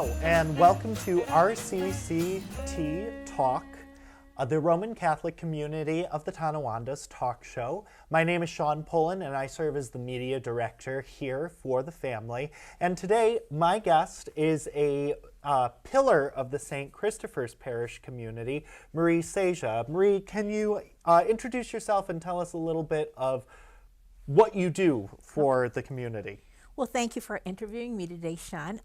Hello, and welcome to RCCT Talk, the Roman Catholic community of the Tonawandas talk show. My name is Sean Pullen, and I serve as the media director here for the family. And today, my guest is a pillar of the St. Christopher's Parish community, Marie Sajsa. Marie, can you introduce yourself and tell us a little bit of what you do for the community? Well, thank you for interviewing me today, Sean.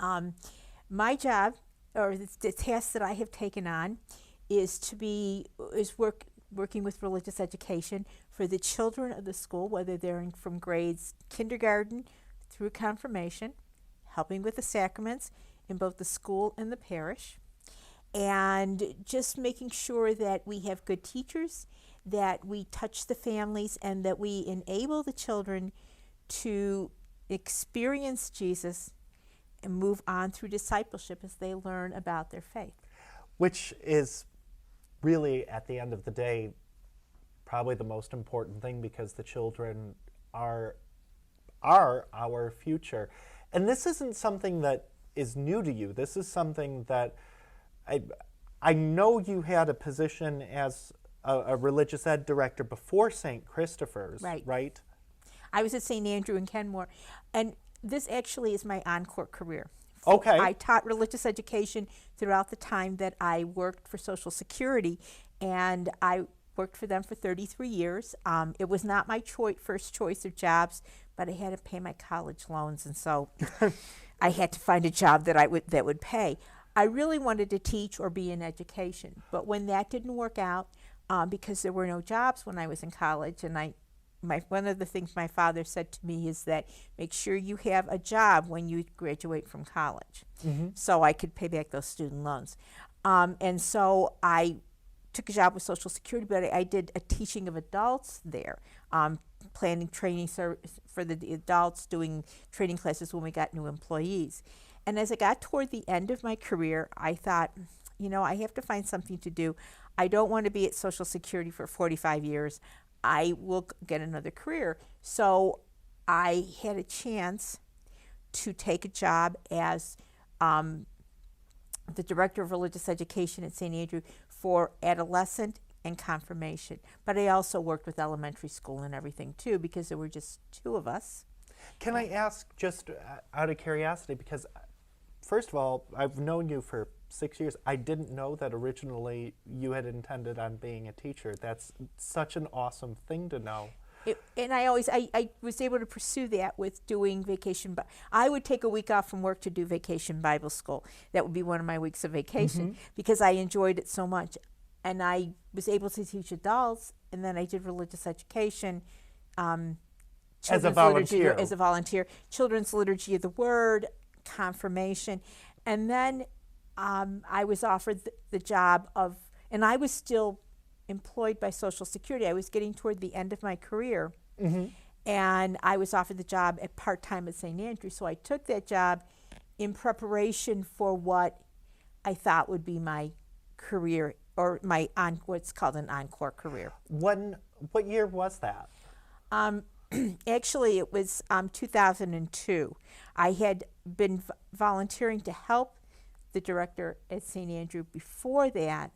My job, or the task that I have taken on, is working with religious education for the children of the school, whether they're from grades kindergarten through confirmation, helping with the sacraments in both the school and the parish, and just making sure that we have good teachers, that we touch the families, and that we enable the children to experience Jesus and move on through discipleship as they learn about their faith. Which is really, at the end of the day, probably the most important thing, because the children are our future. And this isn't something that is new to you. This is something that I know you had a position as a religious ed director before St. Christopher's, right? I was at St. Andrew in Kenmore, and this actually is my encore career. Okay. I taught religious education throughout the time that I worked for Social Security, and I worked for them for 33 years. It was not my first choice of jobs, but I had to pay my college loans, and so I had to find a job that would pay. I really wanted to teach or be in education, but when that didn't work out, because there were no jobs when I was in college, and one of the things my father said to me is that make sure you have a job when you graduate from college, so I could pay back those student loans. And so I took a job with Social Security, but I did a teaching of adults there, planning training for the adults, doing training classes when we got new employees. And as I got toward the end of my career, I thought, I have to find something to do. I don't want to be at Social Security for 45 years. I will get another career. So I had a chance to take a job as the director of religious education at St. Andrew for adolescent and confirmation. But I also worked with elementary school and everything too, because there were just two of us. Can I ask, just out of curiosity, because first of all, I've known you for 6 years. I didn't know that originally you had intended on being a teacher. That's such an awesome thing to know. And I was able to pursue that with doing vacation. I would take a week off from work to do vacation Bible school. That would be one of my weeks of vacation because I enjoyed it so much. And I was able to teach adults, and then I did religious education. As a volunteer. As a volunteer. Children's Liturgy of the Word, confirmation. And then I was offered the job and I was still employed by Social Security. I was getting toward the end of my career, and I was offered the job at part-time at St. Andrew. So I took that job in preparation for what I thought would be my career, or what's called an encore career. What year was that? Actually, it was 2002. I had been volunteering to help the director at St. Andrew before that,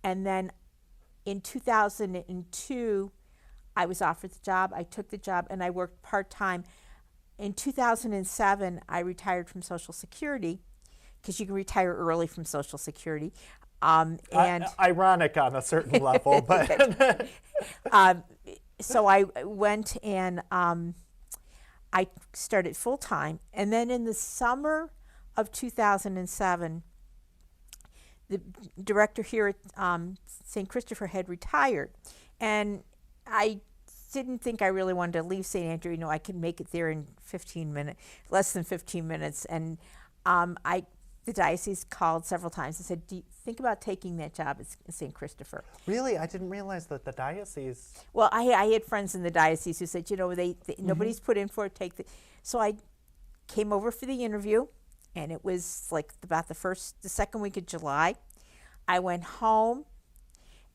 and then in 2002 I was offered the job. I took the job and I worked part-time. In 2007 I retired from Social Security, because you can retire early from Social Security, and ironic on a certain level, but so I went and I started full-time, and then in the summer of 2007, the director here at St. Christopher had retired, and I didn't think I really wanted to leave St. Andrew. I could make it there in less than 15 minutes, and the diocese called several times and said, "Do you think about taking that job at St. Christopher?" Really? I didn't realize that the diocese... Well, I had friends in the diocese who said, nobody's put in for it, So I came over for the interview, and it was like about the second week of July. I went home,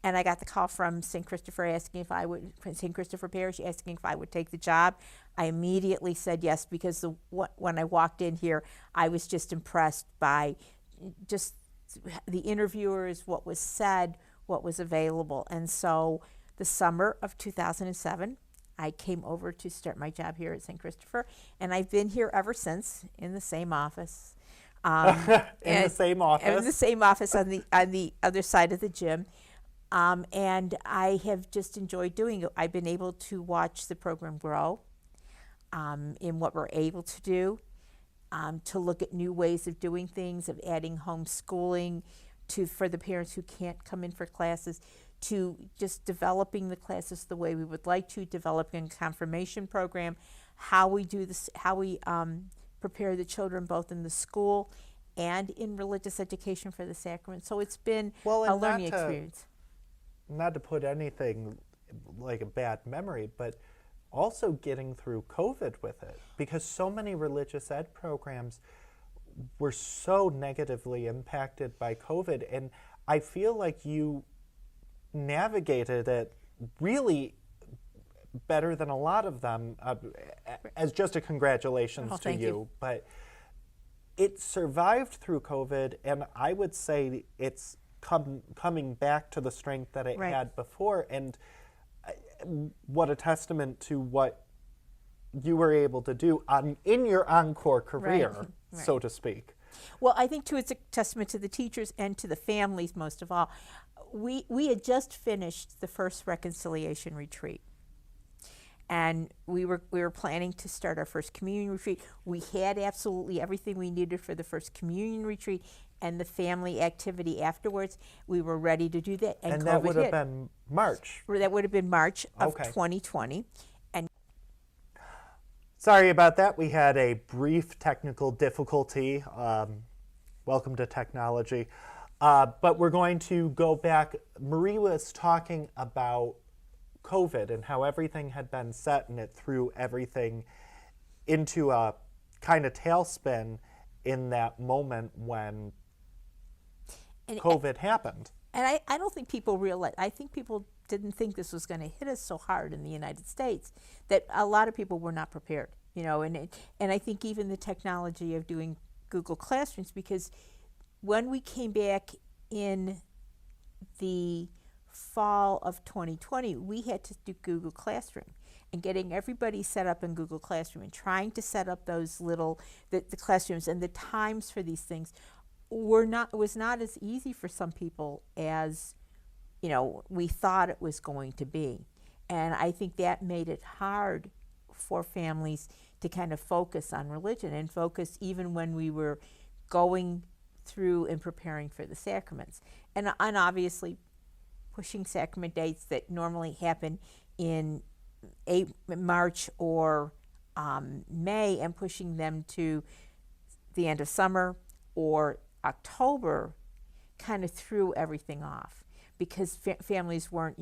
and I got the call from St. Christopher from St. Christopher Parish asking if I would take the job. I immediately said yes, because when I walked in here, I was just impressed by just the interviewers, what was said, what was available. And so the summer of 2007, I came over to start my job here at St. Christopher, and I've been here ever since in the same office. In the same office? In the same office on the other side of the gym. And I have just enjoyed doing it. I've been able to watch the program grow in what we're able to do, to look at new ways of doing things, of adding homeschooling for the parents who can't come in for classes, to just developing the classes the way we would like to, developing a confirmation program, how we do this, how we prepare the children both in the school and in religious education for the sacrament. So it's been a learning experience. Not to put anything like a bad memory, but also getting through COVID with it, because so many religious ed programs were so negatively impacted by COVID, and I feel like you navigated it really better than a lot of them, as just a congratulations to you. But it survived through COVID, and I would say it's coming back to the strength that it had before. And what a testament to what you were able to do in your encore career, so to speak. Well, I think, too, it's a testament to the teachers and to the families, most of all. We had just finished the first reconciliation retreat, and we were planning to start our first communion retreat. We had absolutely everything we needed for the first communion retreat and the family activity afterwards. We were ready to do that, and COVID that would have hit. been March. That would have been March of 2020. And sorry about that. We had a brief technical difficulty. Welcome to technology. But we're going to go back. Marie was talking about COVID and how everything had been set, and it threw everything into a kind of tailspin in that moment when COVID happened. And I don't think people realize, I think people didn't think this was going to hit us so hard in the United States, that a lot of people were not prepared, and I think even the technology of doing Google Classrooms, because when we came back in the fall of 2020, we had to do Google Classroom, and getting everybody set up in Google Classroom and trying to set up those the classrooms and the times for these things was not as easy for some people as we thought it was going to be. And I think that made it hard for families to kind of focus on religion and focus even when we were going through and preparing for the sacraments. And obviously pushing sacrament dates that normally happen in March or May, and pushing them to the end of summer or October kind of threw everything off, because families weren't,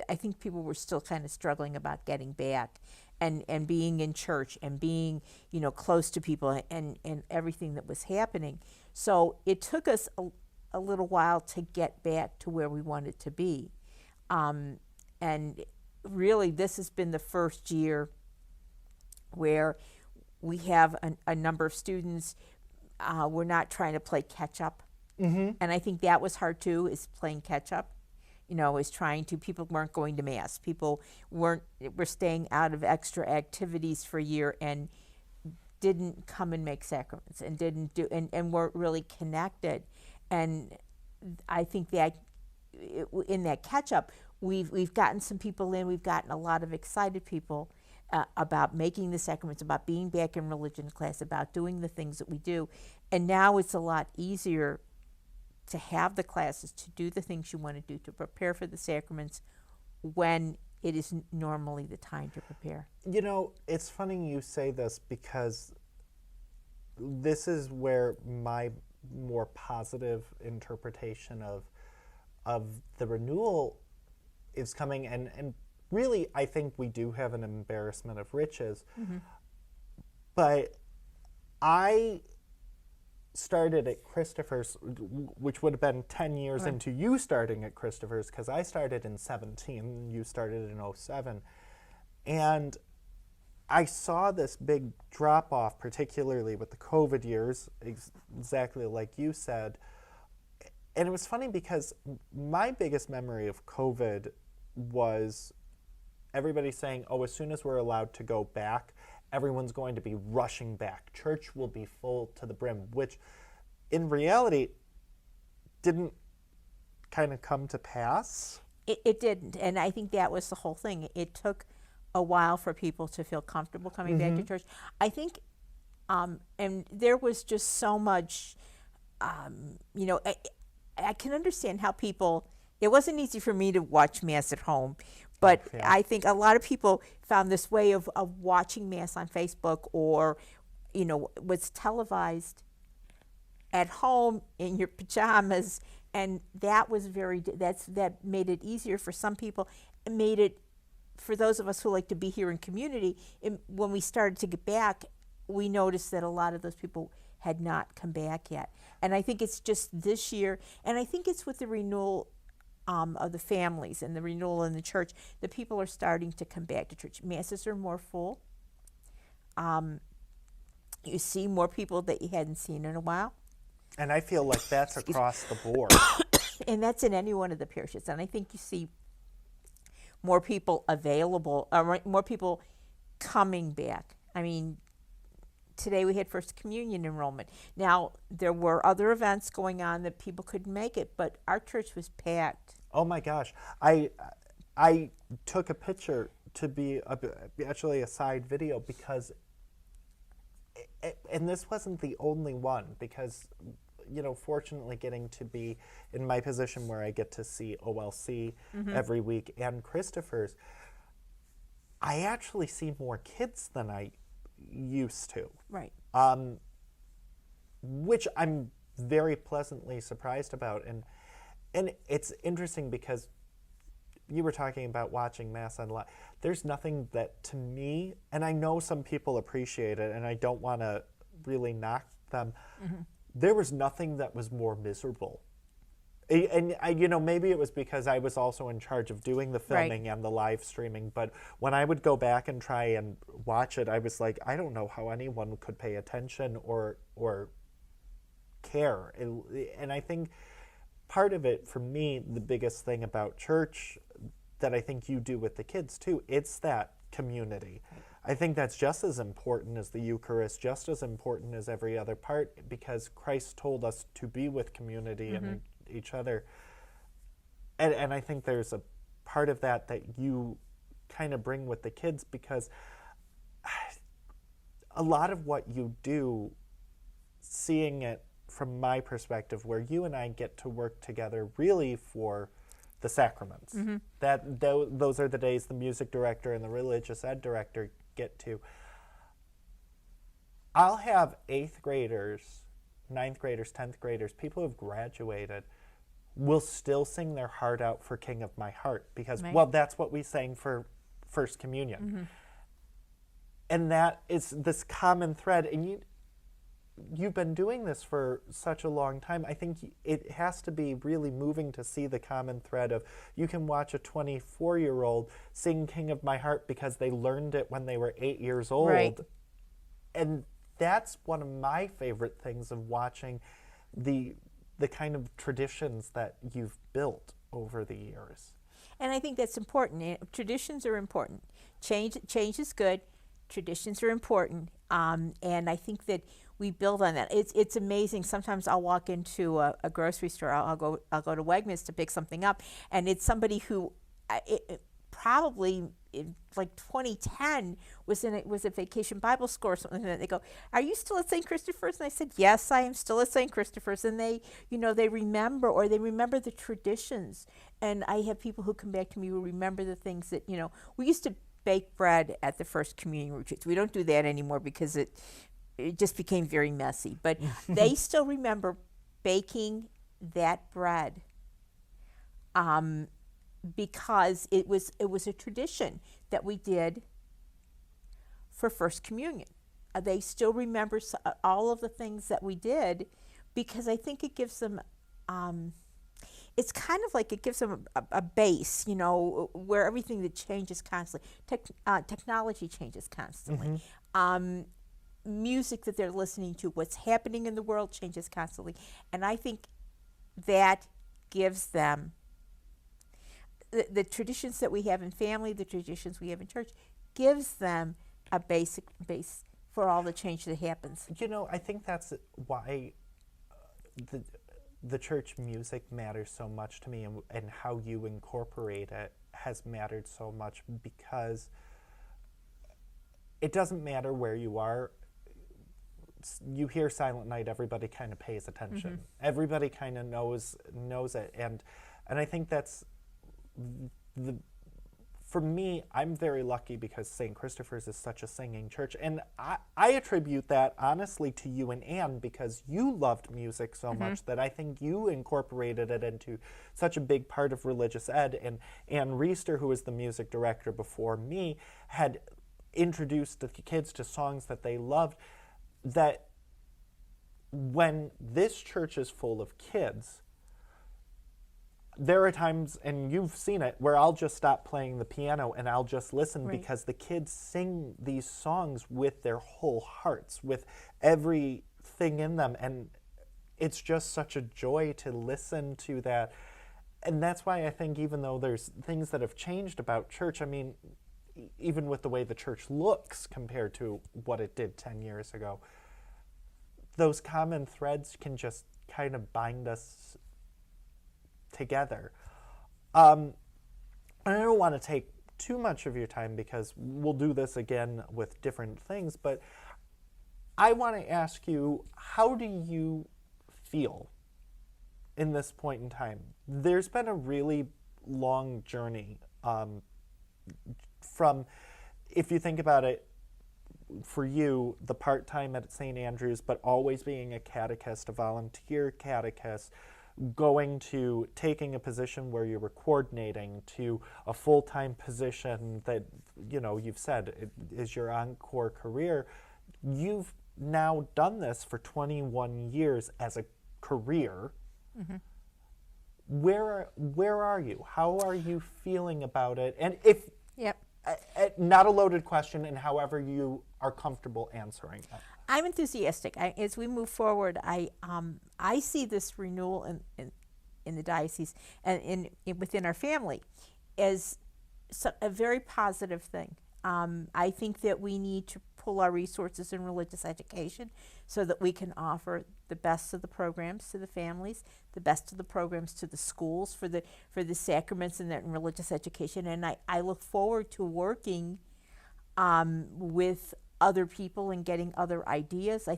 I think people were still kind of struggling about getting back and being in church and being, close to people and everything that was happening. So it took us a little while to get back to where we wanted to be. And really, this has been the first year where we have a number of students. We're not trying to play catch up. And I think that was hard too, is playing catch up. Is trying to, people weren't going to Mass. People were staying out of extra activities for a year and didn't come and make sacraments and didn't do, and weren't really connected. And I think that in that catch up, we've gotten some people in, we've gotten a lot of excited people about making the sacraments, about being back in religion class, about doing the things that we do. And now it's a lot easier to have the classes, to do the things you want to do, to prepare for the sacraments when it is normally the time to prepare. It's funny you say this, because this is where my more positive interpretation of the renewal is coming, and really I think we do have an embarrassment of riches. But I started at Christopher's, which would have been 10 years into you starting at Christopher's, because I started in 17, you started in 07. And I saw this big drop off, particularly with the COVID years, exactly like you said. And it was funny because my biggest memory of COVID was everybody saying, oh, as soon as we're allowed to go back, everyone's going to be rushing back. Church will be full to the brim, which in reality didn't kind of come to pass. It didn't, and I think that was the whole thing. It took a while for people to feel comfortable coming back to church. I think, and there was just so much, you know, I can understand how people, it wasn't easy for me to watch Mass at home, but I think a lot of people found this way of watching Mass on Facebook or, you know, was televised at home in your pajamas, and that was that made it easier for some people. It made it, for those of us who like to be here in community, when we started to get back, we noticed that a lot of those people had not come back yet. And I think it's just this year, and I think it's with the renewal of the families and the renewal in the church, that people are starting to come back to church. Masses are more full. You see more people that you hadn't seen in a while. And I feel like that's across the board. And that's in any one of the parishes. And I think you see more people available, more people coming back. I mean, today we had First Communion enrollment. Now, there were other events going on that people couldn't make it, but our church was packed. Oh my gosh. I took a picture to be actually a side video because, and this wasn't the only one, because, you know, fortunately getting to be in my position where I get to see OLC every week and Christopher's, I actually see more kids than I used to. Right. Which I'm very pleasantly surprised about. And it's interesting because you were talking about watching Mass online. There's nothing that, to me, and I know some people appreciate it, and I don't want to really knock them, there was nothing that was more miserable. And you know, maybe it was because I was also in charge of doing the filming and the live streaming, but when I would go back and try and watch it, I was like, I don't know how anyone could pay attention or care. And I think part of it, for me, the biggest thing about church that I think you do with the kids too, it's that community. I think that's just as important as the Eucharist, just as important as every other part, because Christ told us to be with community and each other. And I think there's a part of that you kind of bring with the kids, because a lot of what you do, seeing it from my perspective, where you and I get to work together really for the sacraments. Those are the days the music director and the religious ed director get to. I'll have 8th graders, 9th graders, 10th graders, people who have graduated, will still sing their heart out for King of My Heart, because, well, that's what we sang for First Communion. And that is this common thread. And you've been doing this for such a long time. I think it has to be really moving to see the common thread of, you can watch a 24-year-old sing King of My Heart because they learned it when they were 8 years old. Right. And that's one of my favorite things of watching the kind of traditions that you've built over the years. And I think that's important. Traditions are important. Change is good. Traditions are important. And I think that we build on that. It's amazing. Sometimes I'll walk into a grocery store. I'll go to Wegmans to pick something up, and it's somebody who probably in like 2010 was a Vacation Bible School or something. And they go, "Are you still at St. Christopher's?" And I said, "Yes, I am still at St. Christopher's." And they remember the traditions. And I have people who come back to me who remember the things that, we used to bake bread at the First Communion retreats. We don't do that anymore because it just became very messy. But they still remember baking that bread because it was a tradition that we did for First Communion. They still remember all of the things that we did, because I think it gives them it's kind of like it gives them a base, you know, where everything that changes constantly. Technology changes constantly. Music that they're listening to, what's happening in the world changes constantly. And I think that gives them the traditions that we have in family, the traditions we have in church, gives them a basic base for all the change that happens. You know, I think that's why the the church music matters so much to me, and how you incorporate it has mattered so much, because it doesn't matter where you are. You hear Silent Night, everybody kind of pays attention. Everybody kind of knows it, and I think that's the. For me, I'm very lucky because St. Christopher's is such a singing church, and I attribute that honestly to you and Anne, because you loved music so much that I think you incorporated it into such a big part of religious ed. And Anne Reister, who was the music director before me, had introduced the kids to songs that they loved. That when this church is full of kids, there are times, and you've seen it, where I'll just stop playing the piano and I'll just listen, because the kids sing these songs with their whole hearts, with everything in them. And it's just such a joy to listen to that. And that's why I think, even though there's things that have changed about church, I mean, even with the way the church looks compared to what it did 10 years ago, those common threads can just kind of bind us together. I don't want to take too much of your time, because we'll do this again with different things, but I want to ask you, how do you feel in this point in time? There's been a really long journey from, if you think about it, for you, the part-time at St. Andrew's, but always being a catechist, a volunteer catechist, going to taking a position where you were coordinating, to a full-time position that, you know, you've said is your encore career. You've now done this for 21 years as a career. Where are you? How are you feeling about it? And if not a loaded question, and however you are comfortable answering it. I'm enthusiastic. As we move forward, I see this renewal in the diocese and within our family as a very positive thing. I think that we need to pull our resources in religious education so that we can offer the best of the programs to the families, the best of the programs to the schools for the sacraments and religious education. And I look forward to working with other people and getting other ideas.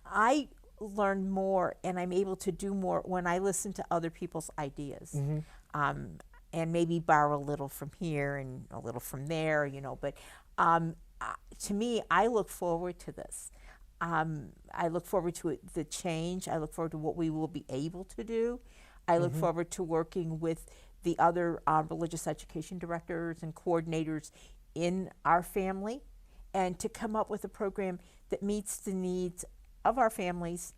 I learn more and I'm able to do more when I listen to other people's ideas. And maybe borrow a little from here and a little from there, you know. But to me, I look forward to this. I look forward to the change. I look forward to what we will be able to do. I look forward to working with the other religious education directors and coordinators in our family, and to come up with a program that meets the needs of our families,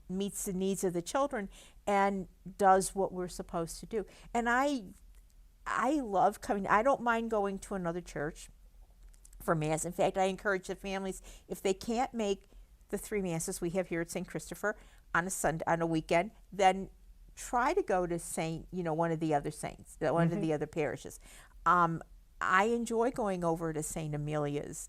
meets the needs of the children, and does what we're supposed to do. And I love coming. I don't mind going to another church for Mass. In fact, I encourage the families, if they can't make the 3 Masses we have here at St. Christopher on a Sunday, on a weekend, then try to go to one of the other saints, one of the other parishes. I enjoy going over to St. Amelia's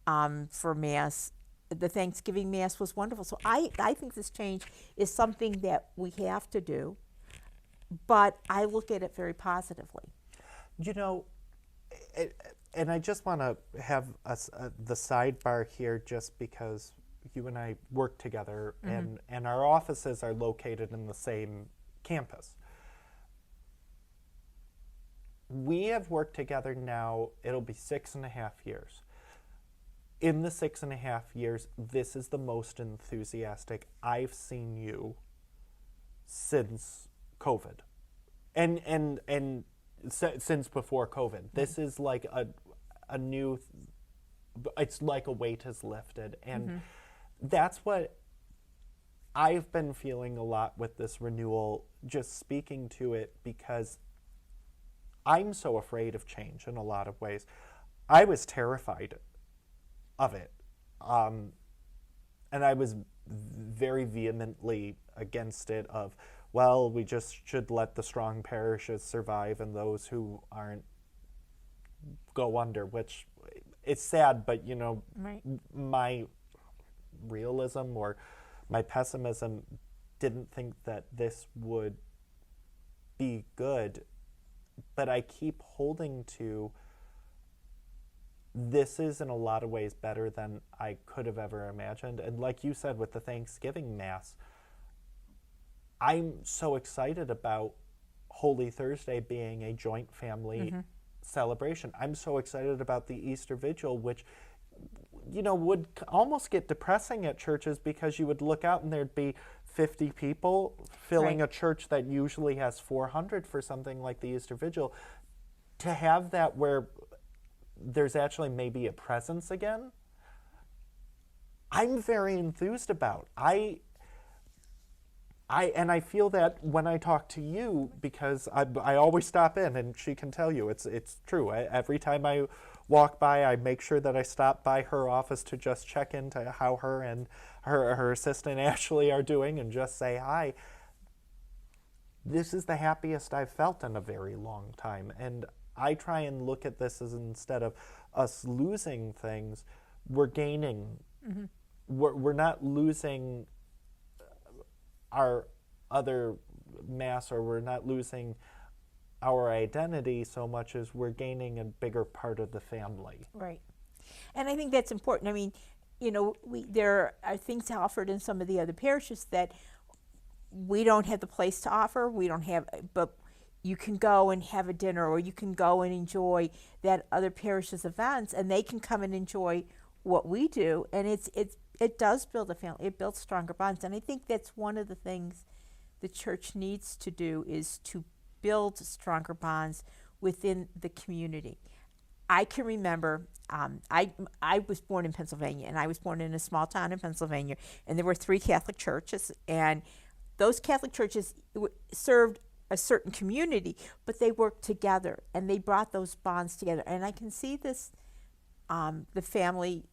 for Mass. The Thanksgiving Mass was wonderful. So I think this change is something that we have to do, but I look at it very positively. You know, and I just want to have the sidebar here, just because you and I work together, and our offices are located in the same campus. We have worked together now, it'll be 6.5 years. In the 6.5 years, this is the most enthusiastic I've seen you since COVID. And since before COVID. This is like a new, it's like a weight is lifted. And that's what I've been feeling a lot with this renewal, just speaking to it, because I'm so afraid of change in a lot of ways. I was terrified of it. And I was very vehemently against it of, well, we just should let the strong parishes survive and those who aren't go under, which it's sad, but Right. my realism or my pessimism didn't think that this would be good, but I keep holding to this is in a lot of ways better than I could have ever imagined. And like you said with the Thanksgiving Mass, I'm so excited about Holy Thursday being a joint family celebration. I'm so excited about the Easter Vigil, which would almost get depressing at churches because you would look out and there'd be 50 people filling Right. a church that usually has 400 for something like the Easter Vigil. To have that where there's actually maybe a presence again, I'm very enthused about. I feel that when I talk to you, because I always stop in, and she can tell you it's true. Every time I walk by, I make sure that I stop by her office to just check into how her and her assistant Ashley are doing and just say hi. This is the happiest I've felt in a very long time, and I try and look at this as, instead of us losing things, we're gaining. We're not losing our other mass, or we're not losing our identity so much as we're gaining a bigger part of the family. Right. And I think that's important. I mean, there are things offered in some of the other parishes that we don't have the place to offer. We don't have, but you can go and have a dinner, or you can go and enjoy that other parish's events, and they can come and enjoy what we do. And it does build a family. It builds stronger bonds. And I think that's one of the things the church needs to do, is to build stronger bonds within the community. I can remember, I was born in Pennsylvania, and I was born in a small town in Pennsylvania, and there were 3 Catholic churches, and those Catholic churches served a certain community, but they worked together, and they brought those bonds together. And I can see this, the family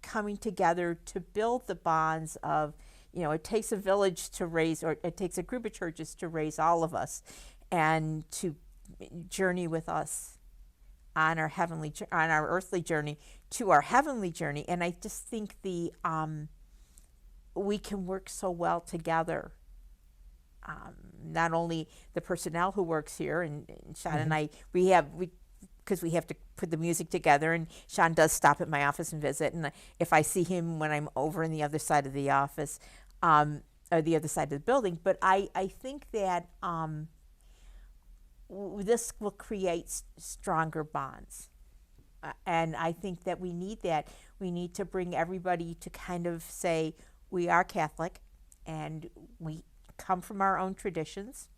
coming together to build the bonds of, it takes a village to raise, or it takes a group of churches to raise all of us, and to journey with us on our earthly journey to our heavenly journey. And I just think we can work so well together. Not only the personnel who works here, and Sean and I, because we have to put the music together, and Sean does stop at my office and visit, and if I see him when I'm over on the other side of the office, or the other side of the building, but I think that this will create stronger bonds. And I think that we need that. We need to bring everybody to kind of say, we are Catholic, and we come from our own traditions,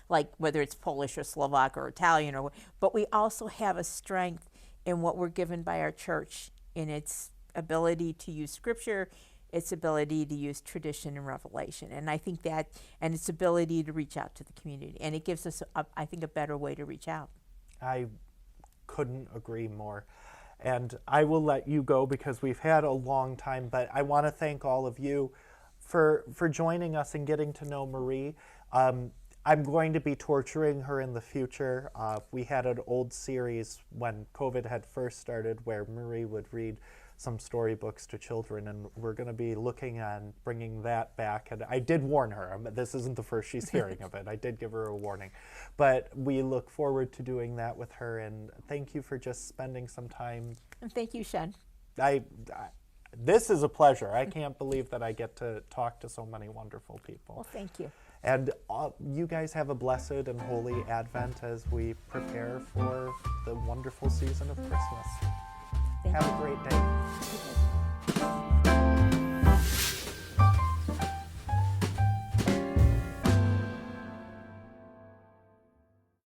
like whether it's Polish or Slovak or Italian, but we also have a strength in what we're given by our church, in its ability to use scripture, its ability to use tradition and revelation. And I think that, and its ability to reach out to the community. And it gives us, I think, a better way to reach out. I couldn't agree more. And I will let you go because we've had a long time, but I want to thank all of you for joining us and getting to know Marie. I'm going to be torturing her in the future. We had an old series when COVID had first started where Marie would read some storybooks to children, and we're going to be looking on bringing that back. And I did warn her. This isn't the first she's hearing of it. I did give her a warning. But we look forward to doing that with her, and thank you for just spending some time. And thank you, Sean. This is a pleasure. I can't believe that I get to talk to so many wonderful people. Well, thank you. And you guys have a blessed and holy Advent as we prepare for the wonderful season of Christmas. Thank Have you. a great day.